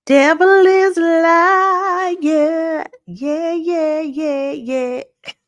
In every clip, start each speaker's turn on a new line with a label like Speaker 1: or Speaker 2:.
Speaker 1: Devil is a liar. Yeah, yeah, yeah, yeah.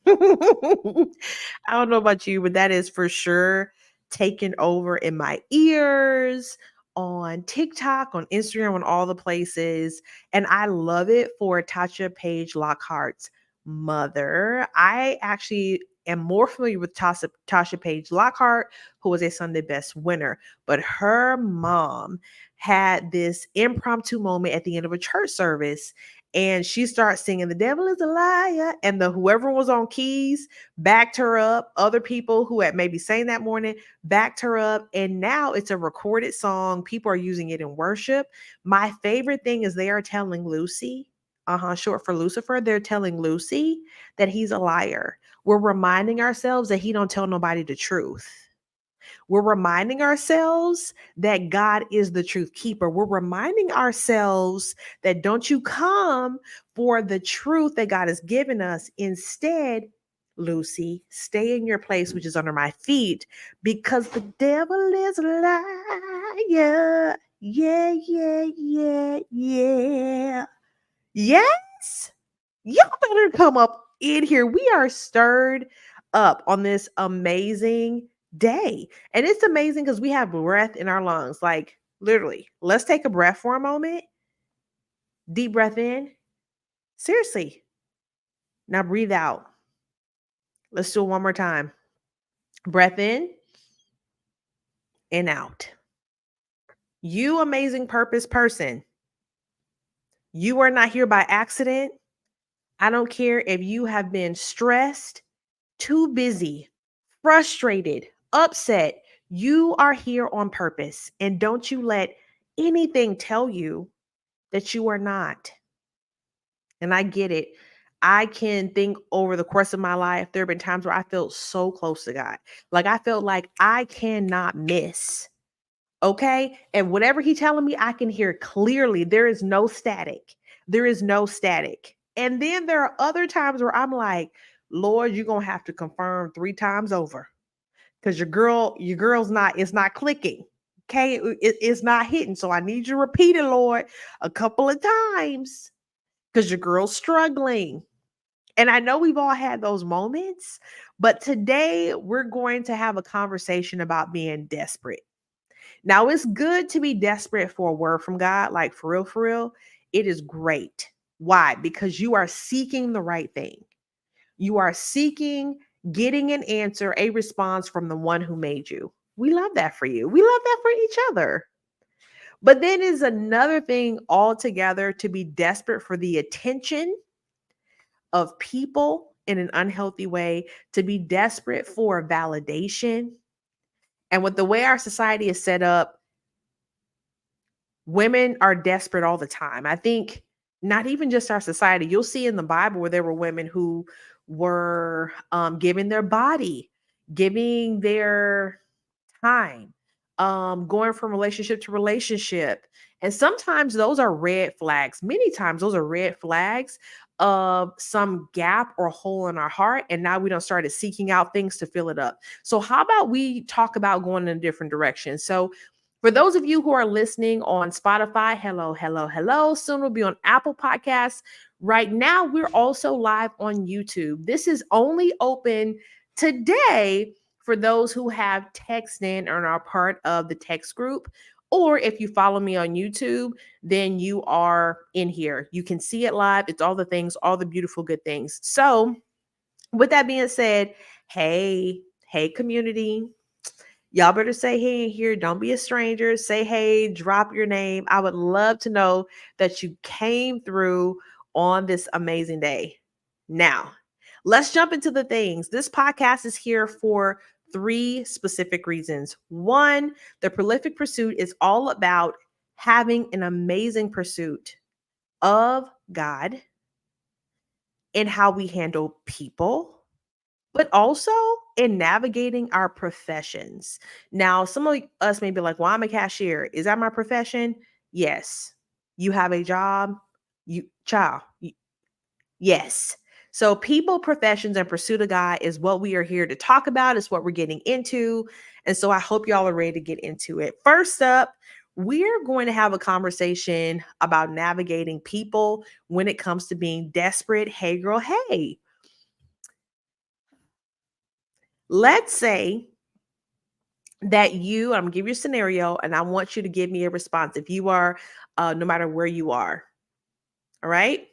Speaker 1: I don't know about you, but that is for sure taken over in my ears, on TikTok, on Instagram, on all the places. And I love it for Tasha Page Lockhart's mother. I actually am more familiar with Tasha Page Lockhart, who was a Sunday Best winner, but her mom had this impromptu moment at the end of a church service, and she starts singing "The Devil is a Liar," and the whoever was on keys backed her up. Other people who had maybe sang that morning backed her up, and now it's a recorded song. People are using it in worship. My favorite thing is they are telling Lucy, short for Lucifer, they're telling Lucy that he's a liar. We're reminding ourselves that he don't tell nobody the truth. We're reminding ourselves that God is the truth keeper. We're reminding ourselves that don't you come for the truth that God has given us. Instead, Lucy, stay in your place, which is under my feet, because the devil is a liar. Yeah, yeah, yeah, yeah. Yes. Y'all better come up in here. We are stirred up on this amazing day. And it's amazing because we have breath in our lungs. Like, literally, let's take a breath for a moment. Deep breath in. Seriously. Now breathe out. Let's do it one more time. Breath in and out. You amazing purpose person. You are not here by accident. I don't care if you have been stressed, too busy, frustrated, upset. You are here on purpose. And don't you let anything tell you that you are not. And I get it. I can think over the course of my life, there have been times where I felt so close to God. Like I felt like I cannot miss. Okay. And whatever He's telling me, I can hear clearly. There is no static. There is no static. And then there are other times where I'm like, Lord, you're gonna have to confirm 3 times over. Because your girl's not, it's not clicking. Okay. It's not hitting. So I need you to repeat it, Lord, a couple of times. Because your girl's struggling. And I know we've all had those moments, but today we're going to have a conversation about being desperate. Now, it's good to be desperate for a word from God, like for real, for real. It is great. Why? Because you are seeking the right thing. You are seeking, getting an answer, a response from the one who made you. We love that for you. We love that for each other. But then is another thing altogether to be desperate for the attention of people in an unhealthy way, to be desperate for validation. And with the way our society is set up, women are desperate all the time. I think not even just our society. You'll see in the Bible where there were women who were giving their body, giving their time, going from relationship to relationship. And sometimes those are red flags. Many times those are red flags of some gap or hole in our heart. And now we don't started seeking out things to fill it up. So how about we talk about going in a different direction? So for those of you who are listening on Spotify, hello, hello, hello. Soon we'll be on Apple Podcasts. Right now, we're also live on YouTube. This is only open today for those who have texted in and are part of the text group. Or if you follow me on YouTube, then you are in here. You can see it live. It's all the things, all the beautiful, good things. So, with that being said, hey, community. Y'all better say hey in here. Don't be a stranger. Say hey, drop your name. I would love to know that you came through on this amazing day. Now, let's jump into the things. This podcast is here for 3 specific reasons. One, the prolific pursuit is all about having an amazing pursuit of God and how we handle people, but also in navigating our professions. Now, some of us may be like, well, I'm a cashier. Is that my profession? Yes. You have a job? Yes. So, people, professions, and pursuit of God is what we are here to talk about. It's what we're getting into. And so, I hope y'all are ready to get into it. First up, We're going to have a conversation about navigating people when it comes to being desperate. Hey, girl, hey. Let's say that I'm gonna give you a scenario and I want you to give me a response if you are, no matter where you are. All right.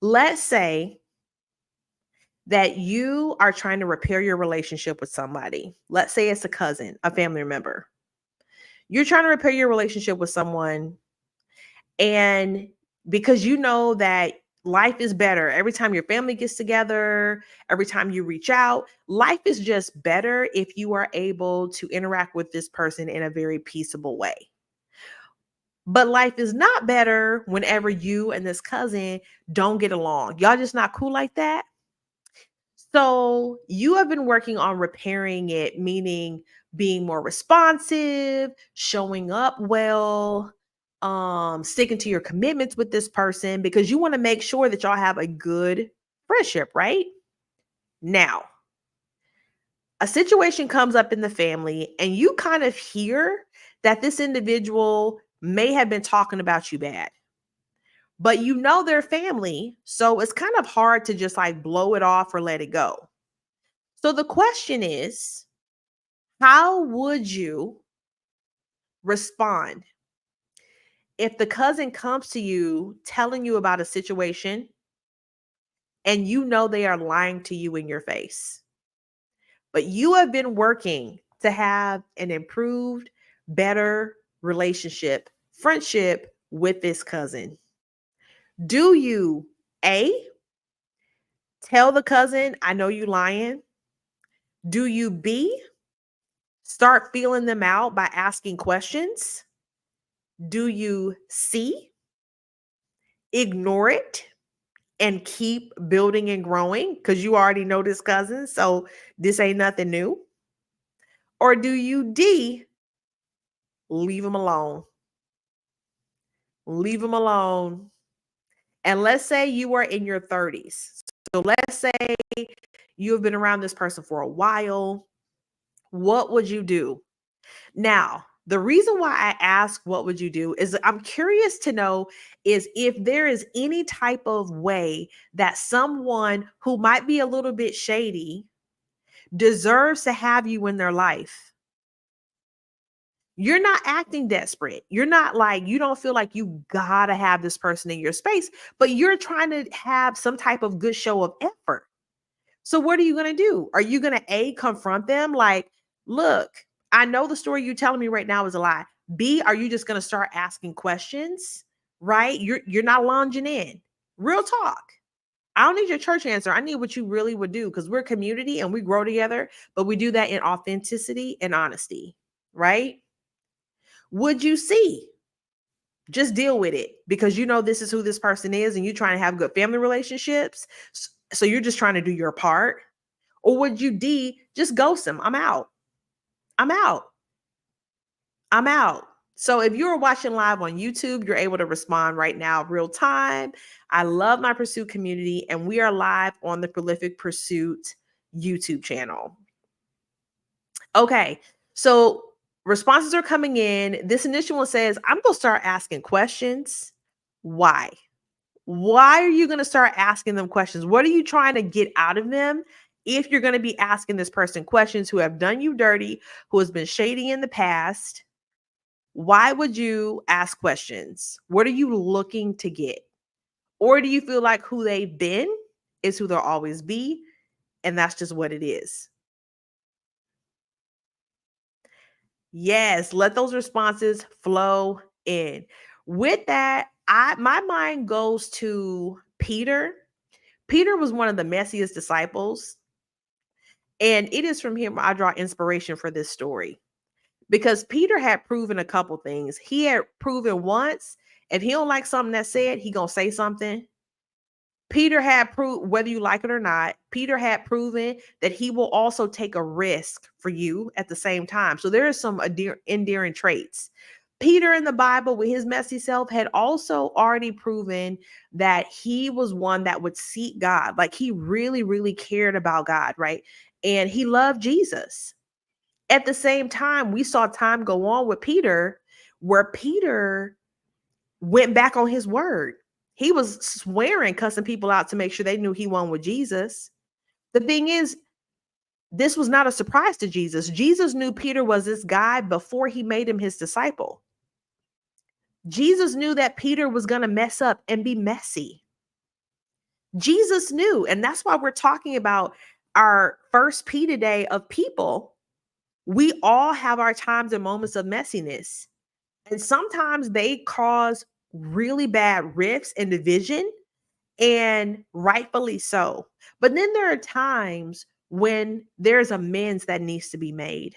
Speaker 1: Let's say that you are trying to repair your relationship with somebody. Let's say it's a cousin, a family member. You're trying to repair your relationship with someone, and because you know that life is better every time your family gets together, every time you reach out, life is just better if you are able to interact with this person in a very peaceable way. But life is not better whenever you and this cousin don't get along. Y'all just not cool like that. So you have been working on repairing it, meaning being more responsive, showing up well, sticking to your commitments with this person because you want to make sure that y'all have a good friendship, right? Now, a situation comes up in the family and you kind of hear that this individual may have been talking about you bad, but you know their family. So it's kind of hard to just like blow it off or let it go. So the question is, how would you respond if the cousin comes to you telling you about a situation and you know they are lying to you in your face? But you have been working to have an improved, better relationship, friendship with this cousin. Do you A, tell the cousin, I know you lying? Do you B, start feeling them out by asking questions? Do you C, ignore it and keep building and growing because you already know this cousin, so this ain't nothing new? Or do you D, leave them alone? Leave them alone. And let's say you are in your 30s. So let's say you have been around this person for a while. What would you do? Now, the reason why I ask what would you do is I'm curious to know is if there is any type of way that someone who might be a little bit shady deserves to have you in their life. You're not acting desperate. You're not like, you don't feel like you gotta have this person in your space, but you're trying to have some type of good show of effort. So what are you going to do? Are you going to A, confront them like, look, I know the story you're telling me right now is a lie. B, are you just going to start asking questions? Right? You're not lunging in. Real talk. I don't need your church answer. I need what you really would do because we're a community and we grow together, but we do that in authenticity and honesty. Right? Would you see? Just deal with it because you know this is who this person is and you're trying to have good family relationships. So you're just trying to do your part. Or would you D, just ghost them? I'm out. I'm out. I'm out. So if you're watching live on YouTube, you're able to respond right now, real time. I love my Pursuit community, and we are live on the Prolific Pursuit YouTube channel. Okay, so responses are coming in. This initial one says, I'm going to start asking questions. Why? Why are you going to start asking them questions? What are you trying to get out of them? If you're going to be asking this person questions who have done you dirty, who has been shady in the past, why would you ask questions? What are you looking to get? Or do you feel like who they've been is who they'll always be? And that's just what it is. Yes, let those responses flow in. With that, my mind goes to Peter. Peter was one of the messiest disciples. And it is from him I draw inspiration for this story because Peter had proven a couple things. He had proven once, if he don't like something that's said, he gonna say something. Peter had proved, whether you like it or not, Peter had proven that he will also take a risk for you at the same time. So there are some endearing traits. Peter in the Bible, with his messy self, had also already proven that he was one that would seek God. Like he really, really cared about God, right? And he loved Jesus. At the same time, we saw time go on with Peter, where Peter went back on his word. He was swearing, cussing people out to make sure they knew he won with Jesus. The thing is, this was not a surprise to Jesus. Jesus knew Peter was this guy before he made him his disciple. Jesus knew that Peter was going to mess up and be messy. Jesus knew. And that's why we're talking about our first P today of people. We all have our times and moments of messiness. And sometimes they cause really bad rifts and division, and rightfully so. But then there are times when there's amends that needs to be made.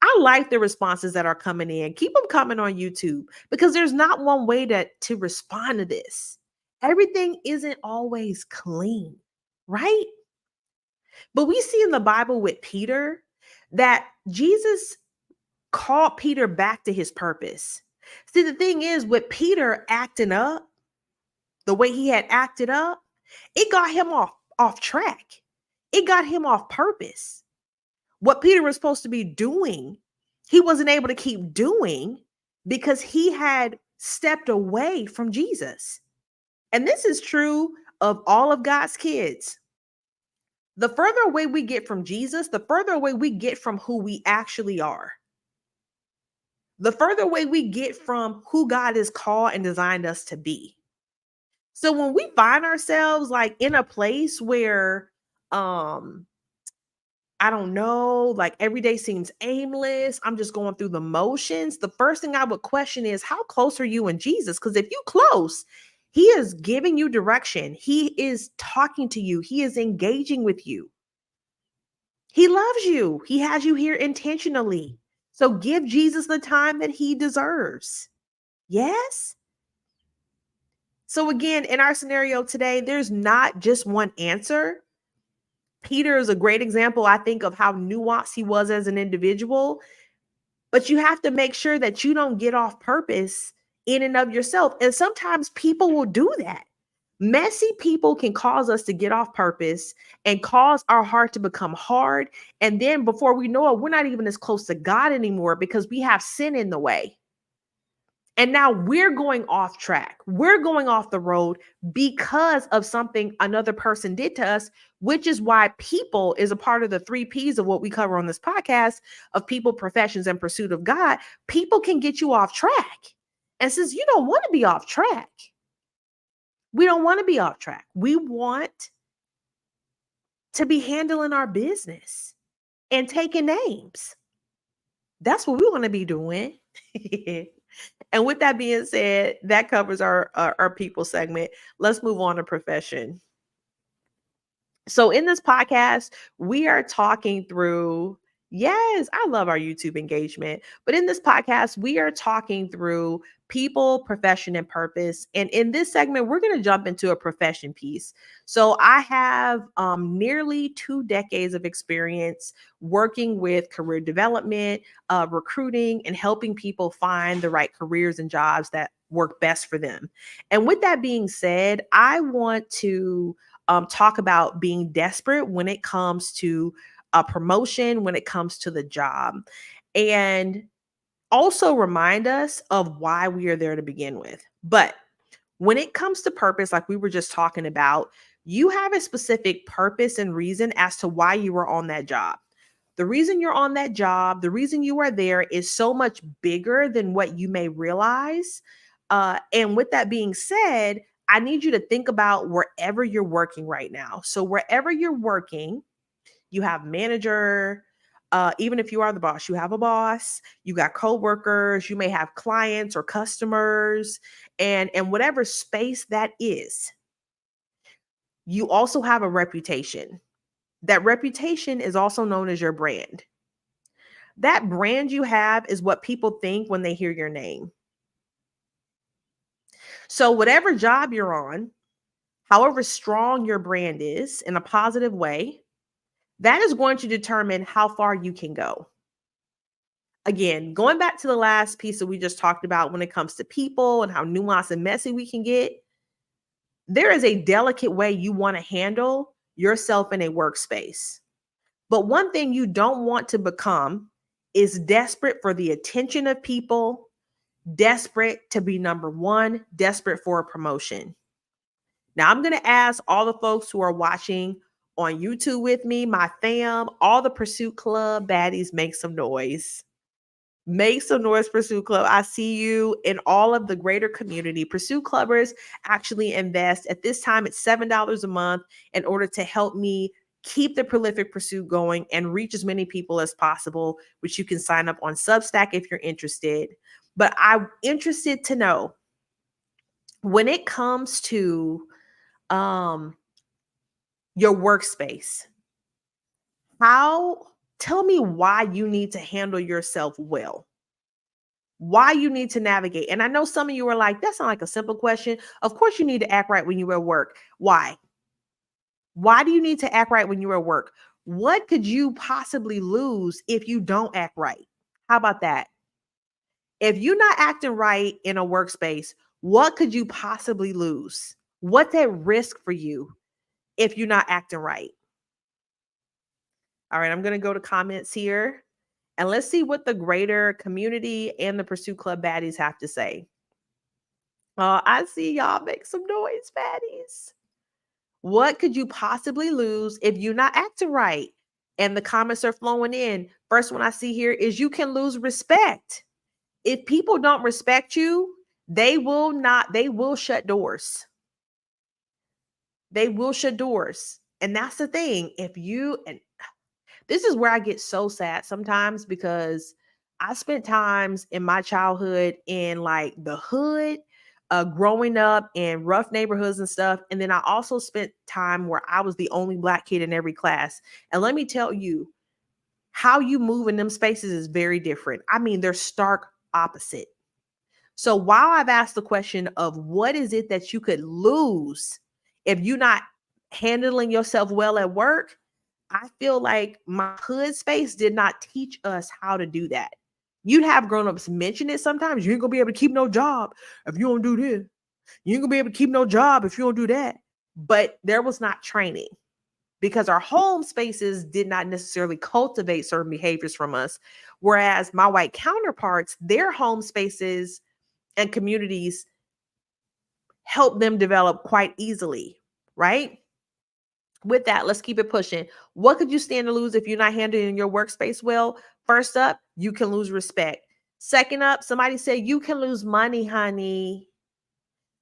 Speaker 1: I like the responses that are coming in. Keep them coming on YouTube, because there's not one way to respond to this. Everything isn't always clean, right? But we see in the Bible with Peter that Jesus called Peter back to his purpose. See, the thing is, with Peter acting up the way he had acted up, it got him off track. It got him off purpose. What Peter was supposed to be doing, he wasn't able to keep doing because he had stepped away from Jesus. And this is true of all of God's kids. The further away we get from Jesus, the further away we get from who we actually are. The further away we get from who God has called and designed us to be. So when we find ourselves like in a place where I don't know, like every day seems aimless, I'm just going through the motions, the first thing I would question is, how close are you in Jesus? Because if you close, he is giving you direction. He is talking to you. He is engaging with you. He loves you. He has you here intentionally. So give Jesus the time that he deserves. Yes? So again, in our scenario today, there's not just one answer. Peter is a great example, I think, of how nuanced he was as an individual. But you have to make sure that you don't get off purpose in and of yourself. And sometimes people will do that. Messy people can cause us to get off purpose and cause our heart to become hard. And then before we know it, we're not even as close to God anymore because we have sin in the way. And now we're going off track. We're going off the road because of something another person did to us, which is why people is a part of the 3 P's of what we cover on this podcast of people, professions, and pursuit of God. People can get you off track. And since you don't want to be off track, we don't want to be off track. We want to be handling our business and taking names. That's what we want to be doing. And with that being said, that covers our people segment. Let's move on to profession. So in this podcast, we are talking through, yes, I love our YouTube engagement, but in this podcast, we are talking through people, profession, and purpose. And in this segment, we're going to jump into a profession piece. So I have nearly 2 decades of experience working with career development, recruiting, and helping people find the right careers and jobs that work best for them. And with that being said, I want to talk about being desperate when it comes to a promotion, when it comes to the job, and also remind us of why we are there to begin with. But when it comes to purpose, like we were just talking about, you have a specific purpose and reason as to why you were on that job. The reason you're on that job, the reason you are there is so much bigger than what you may realize. And with that being said, I need you to think about wherever you're working right now. So wherever you're working, you have manager, even if you are the boss, you have a boss, you got coworkers, you may have clients or customers, and whatever space that is, you also have a reputation. That reputation is also known as your brand. That brand you have is what people think when they hear your name. So whatever job you're on, however strong your brand is in a positive way, that is going to determine how far you can go. Again, going back to the last piece that we just talked about when it comes to people and how nuanced and messy we can get, there is a delicate way you want to handle yourself in a workspace. But one thing you don't want to become is desperate for the attention of people, desperate to be number one, desperate for a promotion. Now, I'm going to ask all the folks who are watching on YouTube with me, my fam, all the Pursuit Club baddies, make some noise. Make some noise, Pursuit Club. I see you in all of the greater community. Pursuit Clubbers actually invest. At this time, it's $7 a month in order to help me keep the prolific pursuit going and reach as many people as possible, which you can sign up on Substack if you're interested. But I'm interested to know, when it comes to um, your workspace, tell me why you need to handle yourself well. Why you need to navigate. And I know some of you are like, that's not like a simple question. Of course you need to act right when you're at work. Why? Why do you need to act right when you're at work? What could you possibly lose if you don't act right? How about that? If you're not acting right in a workspace, what could you possibly lose? What's at risk for you if you're not acting right? All right, I'm going to go to comments here and let's see what the greater community and the Pursuit Club baddies have to say. I see y'all make some noise, baddies. What could you possibly lose if you're not acting right? And the comments are flowing in. First one I see here is you can lose respect. If people don't respect you, they will shut doors. They will shut doors. And that's the thing. And this is where I get so sad sometimes, because I spent times in my childhood in like the hood, growing up in rough neighborhoods and stuff. And then I also spent time where I was the only Black kid in every class. And let me tell you, how you move in them spaces is very different. I mean, they're stark opposite. So while I've asked the question of what is it that you could lose if you're not handling yourself well at work, I feel like my hood space did not teach us how to do that. You'd have grown-ups mention it sometimes. You ain't gonna be able to keep no job if you don't do this. You ain't gonna be able to keep no job if you don't do that. But there was not training, because our home spaces did not necessarily cultivate certain behaviors from us. Whereas my white counterparts, their home spaces and communities help them develop quite easily, right? With that, let's keep it pushing. What could you stand to lose if you're not handling your workspace well? First up, you can lose respect. Second up, somebody said you can lose money, honey.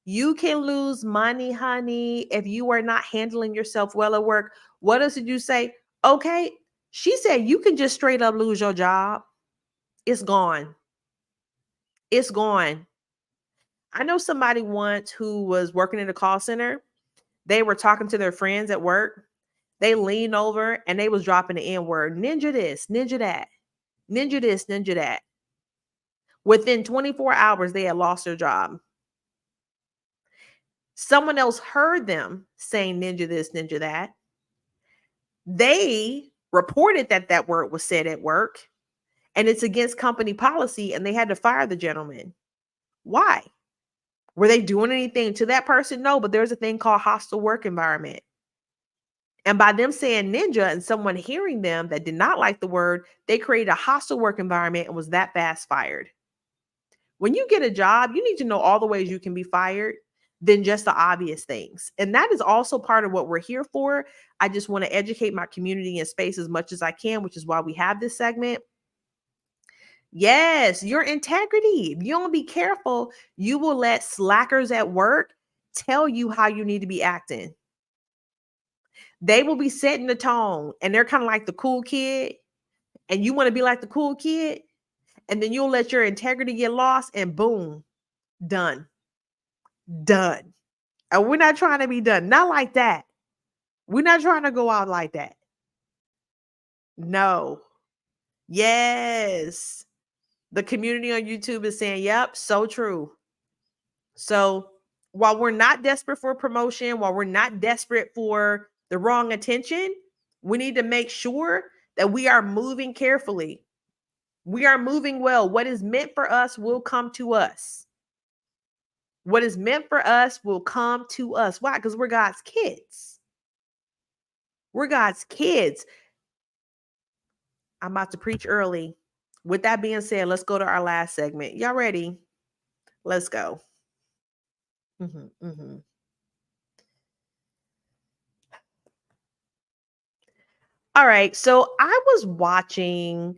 Speaker 1: You can lose money, honey, if you are not handling yourself well at work. What else did you say? Okay, she said you can just straight up lose your job. It's gone. It's gone. I know somebody once who was working in a call center. They were talking to their friends at work. They leaned over and they was dropping the N word. Ninja this, ninja that, ninja this, ninja that. Within 24 hours, they had lost their job. Someone else heard them saying ninja this, ninja that. They reported that that word was said at work, and it's against company policy, and they had to fire the gentleman. Why? Were they doing anything to that person? No, but there's a thing called hostile work environment. And by them saying ninja and someone hearing them that did not like the word, they created a hostile work environment and was that fast fired. When you get a job, you need to know all the ways you can be fired than just the obvious things. And that is also part of what we're here for. I just want to educate my community and space as much as I can, which is why we have this segment. Yes, your integrity. If you don't be careful, you will let slackers at work tell you how you need to be acting. They will be setting the tone, and they're kind of like the cool kid, and you want to be like the cool kid, and then you'll let your integrity get lost, and boom, done. Done. And we're not trying to be done. Not like that. We're not trying to go out like that. No. Yes. The community on YouTube is saying, yep, so true. So while we're not desperate for promotion, while we're not desperate for the wrong attention, we need to make sure that we are moving carefully. We are moving well. What is meant for us will come to us. What is meant for us will come to us. Why? Because we're God's kids. We're God's kids. I'm about to preach early. With that being said, let's go to our last segment. Y'all ready? Let's go. Mhm, mhm. All right. So I was watching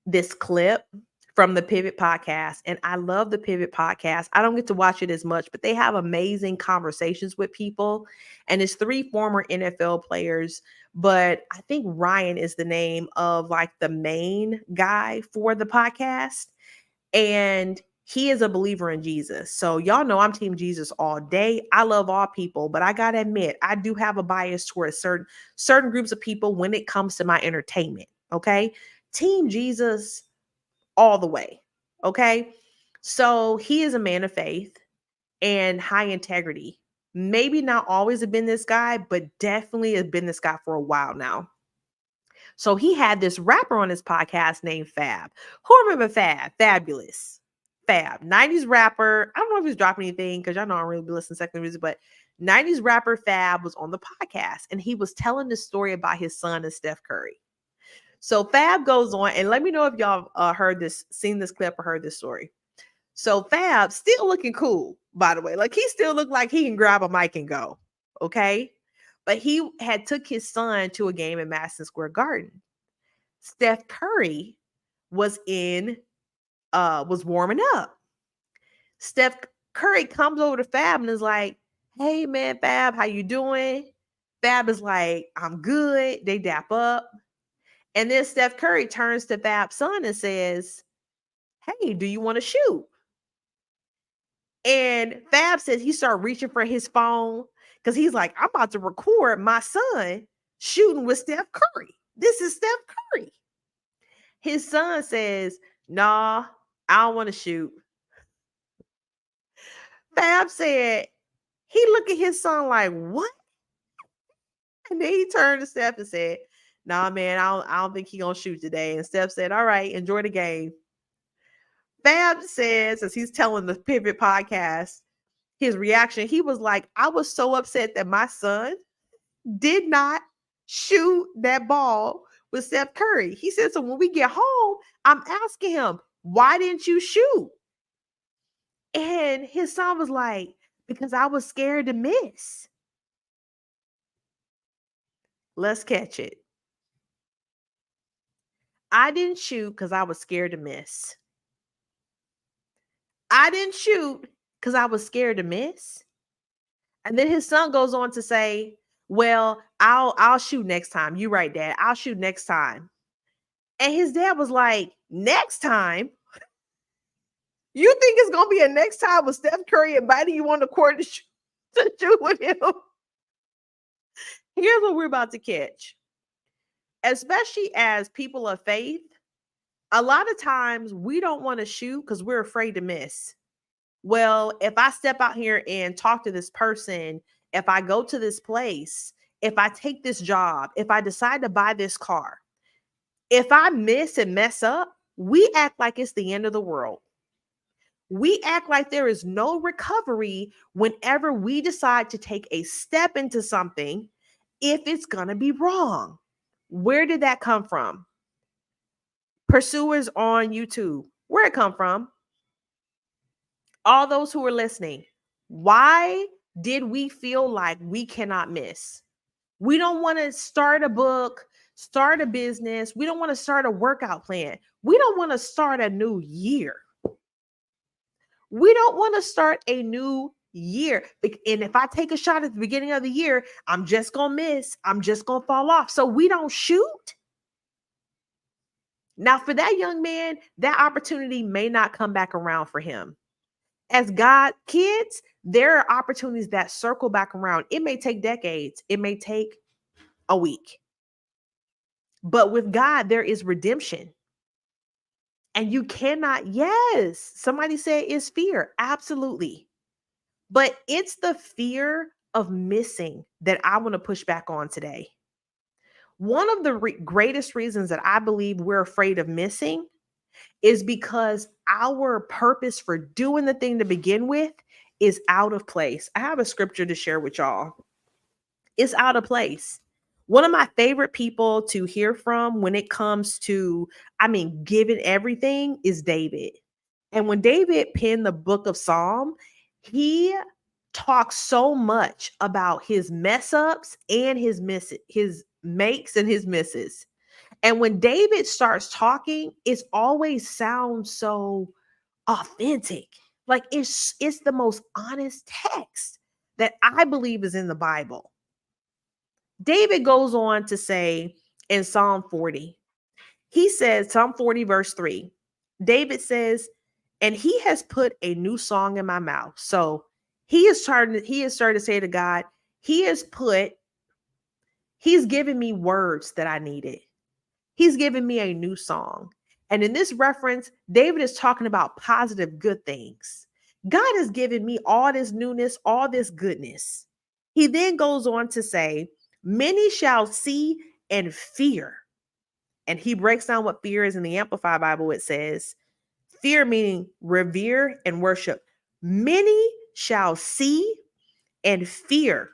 Speaker 1: this clip from the Pivot podcast, and I love the Pivot podcast. I don't get to watch it as much, but they have amazing conversations with people. And it's three former NFL players, but I think Ryan is the name of like the main guy for the podcast. And he is a believer in Jesus. So y'all know I'm team Jesus all day. I love all people, but I got to admit, I do have a bias towards certain groups of people when it comes to my entertainment, okay? Team Jesus all the way, okay? So he is a man of faith and high integrity. Maybe not always have been this guy, but definitely has been this guy for a while now. So he had this rapper on his podcast named Fab. Who remember Fab? Fabulous. Fab. 90s rapper. I don't know if he's dropping anything because y'all know I don't really be listening to secular music, but 90s rapper Fab was on the podcast and he was telling the story about his son and Steph Curry. So Fab goes on, and let me know if y'all heard this, seen this clip or heard this story. So Fab still looking cool, by the way. Like he still looked like he can grab a mic and go. Okay. But he had took his son to a game in Madison Square Garden. Steph Curry was warming up. Steph Curry comes over to Fab and is like, "Hey man, Fab, how you doing?" Fab is like, "I'm good." They dap up. And then Steph Curry turns to Fab's son and says, "Hey, do you want to shoot?" And Fab says he started reaching for his phone because he's like, "I'm about to record my son shooting with Steph Curry. This is Steph Curry." His son says, "Nah, I don't want to shoot." Fab said, he looked at his son like, "What?" And then he turned to Steph and said, "Nah, man, I don't think he gonna shoot today." And Steph said, "All right, enjoy the game." Fab says, as he's telling the Pivot podcast, his reaction, he was like, "I was so upset that my son did not shoot that ball with Steph Curry." He said, "So when we get home, I'm asking him, why didn't you shoot?" And his son was like, "Because I was scared to miss." Let's catch it. I didn't shoot because I was scared to miss. I didn't shoot because I was scared to miss. And then his son goes on to say, "Well, I'll shoot next time. You right, Dad. I'll shoot next time." And his dad was like, "Next time? You think it's gonna be a next time with Steph Curry inviting you on the court to shoot with him?" Here's what we're about to catch. Especially as people of faith, a lot of times we don't want to shoot because we're afraid to miss. Well, if I step out here and talk to this person, if I go to this place, if I take this job, if I decide to buy this car, if I miss and mess up, we act like it's the end of the world. We act like there is no recovery whenever we decide to take a step into something if it's going to be wrong. Where did that come from? Pursuers on YouTube. Where it come from? All those who are listening. Why did we feel like we cannot miss? We don't want to start a book, start a business. We don't want to start a workout plan. We don't want to start a new year. We don't want to start a new year. And if I take a shot at the beginning of the year, I'm just going to miss. I'm just going to fall off. So we don't shoot. Now, for that young man, that opportunity may not come back around for him. As God kids, there are opportunities that circle back around. It may take decades, it may take a week. But with God, there is redemption. And you cannot, yes, somebody said it's fear. Absolutely. But it's the fear of missing that I want to push back on today. One of the greatest reasons that I believe we're afraid of missing is because our purpose for doing the thing to begin with is out of place. I have a scripture to share with y'all. It's out of place. One of my favorite people to hear from when it comes to, giving everything is David. And when David penned the book of Psalm, he talks so much about his mess ups and his makes and his misses. And when David starts talking, it always sounds so authentic. Like it's the most honest text that I believe is in the Bible. David goes on to say in Psalm 40, he says, Psalm 40, verse 3, David says, and he has put a new song in my mouth. So he is starting to say to God, he has put, he's given me words that I needed. He's given me a new song. And in this reference, David is talking about positive, good things. God has given me all this newness, all this goodness. He then goes on to say, many shall see and fear. And he breaks down what fear is in the Amplified Bible. It says, fear meaning revere and worship. Many shall see and fear,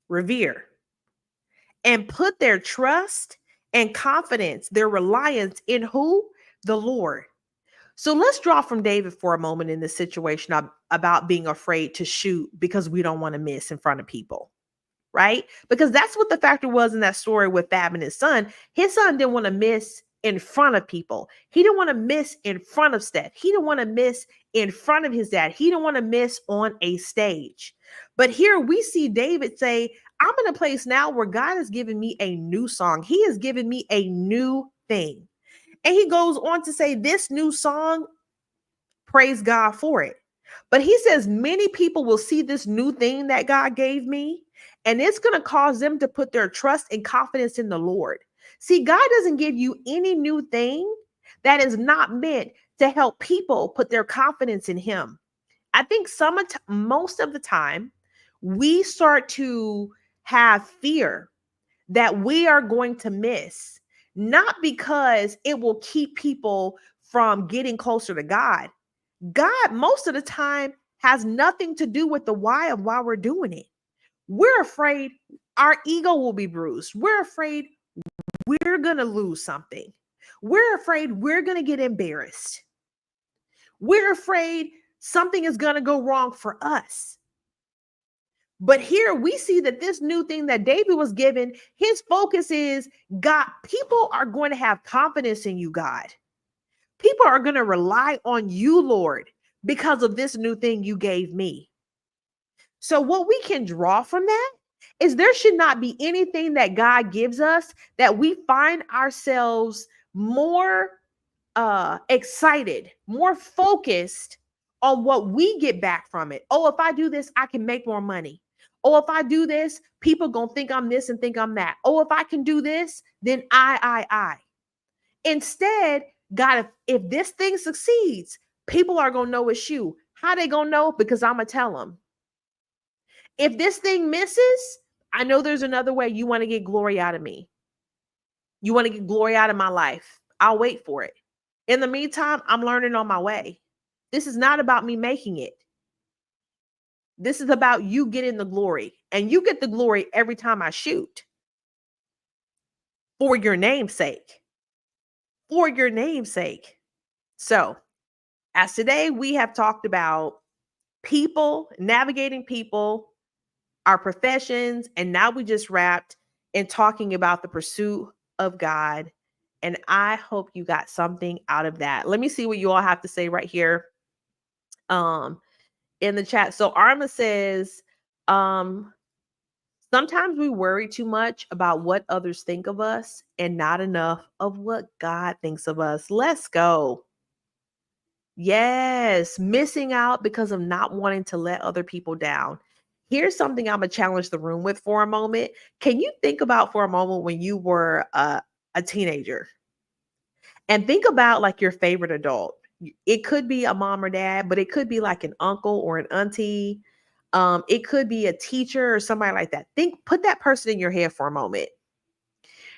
Speaker 1: revere, and put their trust and confidence, their reliance in who? The Lord. So let's draw from David for a moment in this situation about being afraid to shoot because we don't want to miss in front of people, right? Because that's what the factor was in that story with Fab and his son. His son didn't want to miss in front of people. He didn't want to miss in front of Steph. He didn't want to miss in front of his dad. He didn't want to miss on a stage. But here we see David say, I'm in a place now where God has given me a new song. He has given me a new thing. And he goes on to say, this new song, praise God for it. But he says, many people will see this new thing that God gave me, and it's going to cause them to put their trust and confidence in the Lord. See, God doesn't give you any new thing that is not meant to help people put their confidence in Him. I think most of the time, we start to have fear that we are going to miss, not because it will keep people from getting closer to God. God, most of the time, has nothing to do with the why of why we're doing it. We're afraid our ego will be bruised. We're afraid we're going to lose something. We're afraid we're going to get embarrassed. We're afraid something is going to go wrong for us. But here we see that this new thing that David was given, his focus is God. People are going to have confidence in you, God. People are going to rely on you, Lord, because of this new thing you gave me. So what we can draw from that is there should not be anything that God gives us that we find ourselves more excited, more focused on what we get back from it. Oh, if I do this, I can make more money. Oh, if I do this, people gonna think I'm this and think I'm that. Oh, if I can do this, then I. Instead, God, if this thing succeeds, people are gonna know it's you. How they gonna know? Because I'm gonna tell them. If this thing misses, I know there's another way. You want to get glory out of me. You want to get glory out of my life. I'll wait for it. In the meantime, I'm learning on my way. This is not about me making it. This is about you getting the glory. And you get the glory every time I shoot for your name's sake. For your name's sake. So, as today we have talked about people, navigating people, our professions, and now we just wrapped in talking about the pursuit of God. And I hope you got something out of that. Let me see what you all have to say right here um in the chat. So Arma says, um sometimes we worry too much about what others think of us and not enough of what God thinks of us. Let's go. Yes, missing out because of not wanting to let other people down. Here's something I'm gonna challenge the room with for a moment. Can you think about for a moment when you were a teenager and think about like your favorite adult? It could be a mom or dad, but it could be like an uncle or an auntie. It could be a teacher or somebody like that. Put that person in your head for a moment.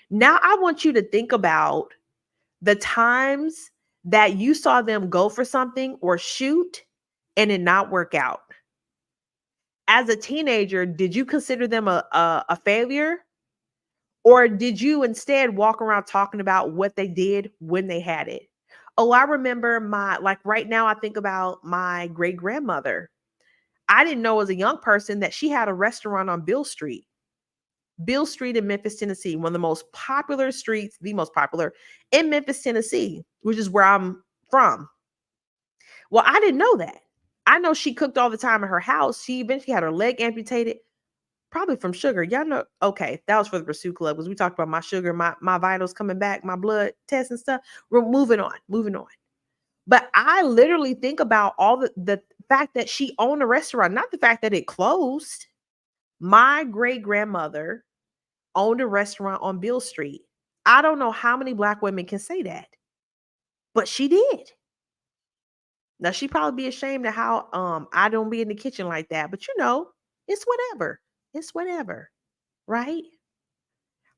Speaker 1: Now I want you to think about the times that you saw them go for something or shoot and it not work out. As a teenager, did you consider them a failure? Or did you instead walk around talking about what they did when they had it? Oh, I remember like right now, I think about my great grandmother. I didn't know as a young person that she had a restaurant on Bill Street. Bill Street in Memphis, Tennessee, one of the most popular streets, the most popular in Memphis, Tennessee, which is where I'm from. Well, I didn't know that. I know she cooked all the time in her house. She eventually had her leg amputated, probably from sugar. Y'all know, okay, that was for the Pursuit Club because we talked about my sugar, my vitals coming back, my blood tests and stuff. We're moving on, moving on. But I literally think about all the fact that she owned a restaurant, not the fact that it closed. My great grandmother owned a restaurant on Bill Street. I don't know how many Black women can say that, but she did. Now she probably be ashamed of how I don't be in the kitchen like that, but it's whatever. It's whatever, right?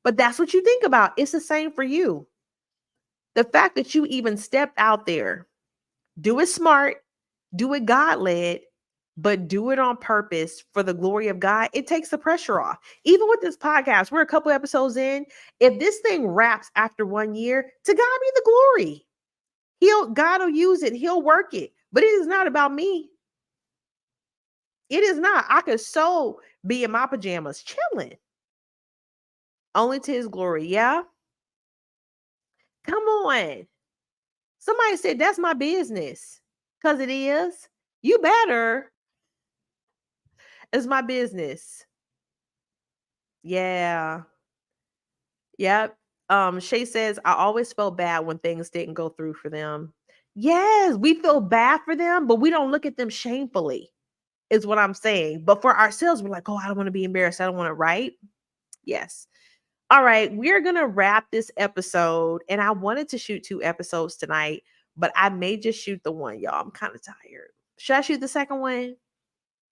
Speaker 1: But that's what you think about. It's the same for you. The fact that you even stepped out there, do it smart, do it God led, but do it on purpose for the glory of God. It takes the pressure off. Even with this podcast, we're a couple episodes in. If this thing wraps after 1 year, to God be the glory. God will use it. He'll work it. But it is not about me. It is not. I could so be in my pajamas chilling. Only to his glory. Yeah. Come on. Somebody said that's my business. Because it is. You better. It's my business. Yeah. Yep. Shay says, I always felt bad when things didn't go through for them. Yes, we feel bad for them, but we don't look at them shamefully, is what I'm saying. But for ourselves, we're like, oh, I don't want to be embarrassed. I don't want to write. Yes. All right. We're going to wrap this episode. And I wanted to shoot 2 episodes tonight, but I may just shoot the one, y'all. I'm kind of tired. Should I shoot the second one?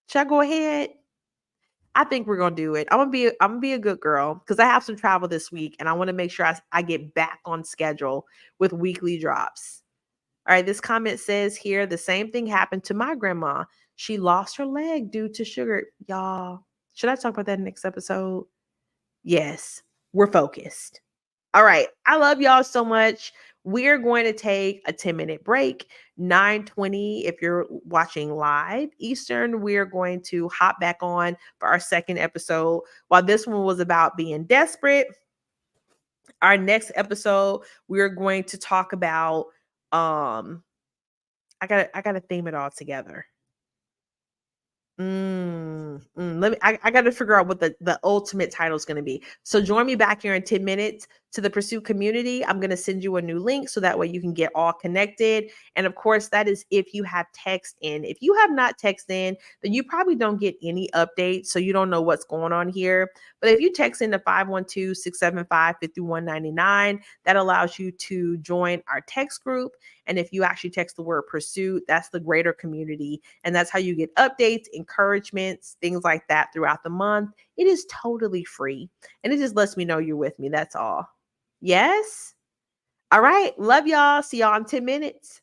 Speaker 1: Should I go ahead? I think we're gonna do it. I'm gonna be a good girl because I have some travel this week and I want to make sure I get back on schedule with weekly drops. All right, this comment says here the same thing happened to my grandma. She lost her leg due to sugar. Y'all, should I talk about that next episode? Yes, we're focused. All right. I love y'all so much. We're going to take a 10-minute break. 9:20 if you're watching live Eastern, we're going to hop back on for our second episode. While this one was about being desperate, our next episode we're going to talk about I got to theme it all together. I got to figure out what the ultimate title is going to be. So join me back here in 10 minutes to the Pursuit community. I'm going to send you a new link so that way you can get all connected. And of course, that is if you have text in. If you have not text in, then you probably don't get any updates. So you don't know what's going on here. But if you text in to 512-675-5199, that allows you to join our text group. And if you actually text the word pursuit, that's the greater community. And that's how you get updates, encouragements, things like that throughout the month. It is totally free. And it just lets me know you're with me. That's all. Yes? All right. Love y'all. See y'all in 10 minutes.